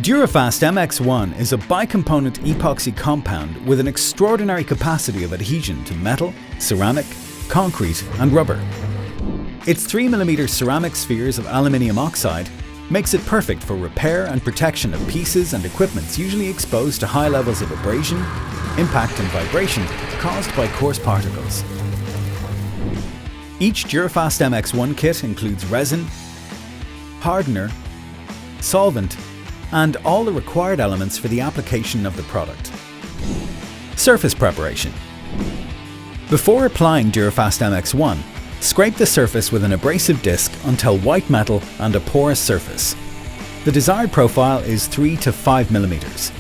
Durafast MX1 is a bicomponent epoxy compound with an extraordinary capacity of adhesion to metal, ceramic, concrete and rubber. Its 3mm ceramic spheres of aluminium oxide makes it perfect for repair and protection of pieces and equipment usually exposed to high levels of abrasion, impact and vibration caused by coarse particles. Each Durafast MX1 kit includes resin, hardener, solvent, and all the required elements for the application of the product. Surface preparation. Before applying Durafast MX1, scrape the surface with an abrasive disc until white metal and a porous surface. The desired profile is 3 to 5 mm.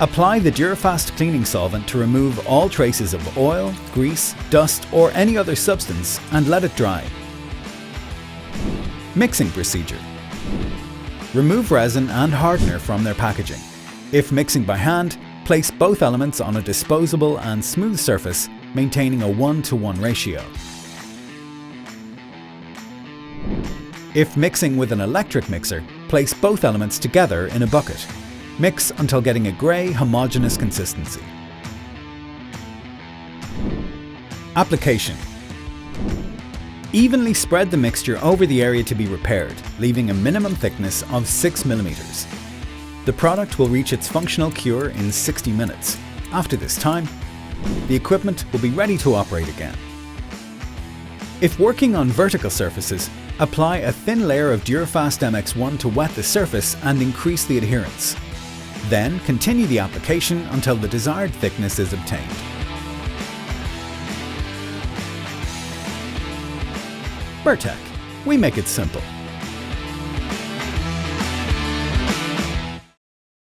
Apply the Durafast cleaning solvent to remove all traces of oil, grease, dust or any other substance and let it dry. Mixing procedure. Remove resin and hardener from their packaging. If mixing by hand, place both elements on a disposable and smooth surface, maintaining a 1:1 ratio. If mixing with an electric mixer, place both elements together in a bucket. Mix until getting a grey, homogeneous consistency. Application. Evenly spread the mixture over the area to be repaired, leaving a minimum thickness of 6 mm. The product will reach its functional cure in 60 minutes. After this time, the equipment will be ready to operate again. If working on vertical surfaces, apply a thin layer of Durafast MX1 to wet the surface and increase the adherence. Then continue the application until the desired thickness is obtained. Bertec, we make it simple.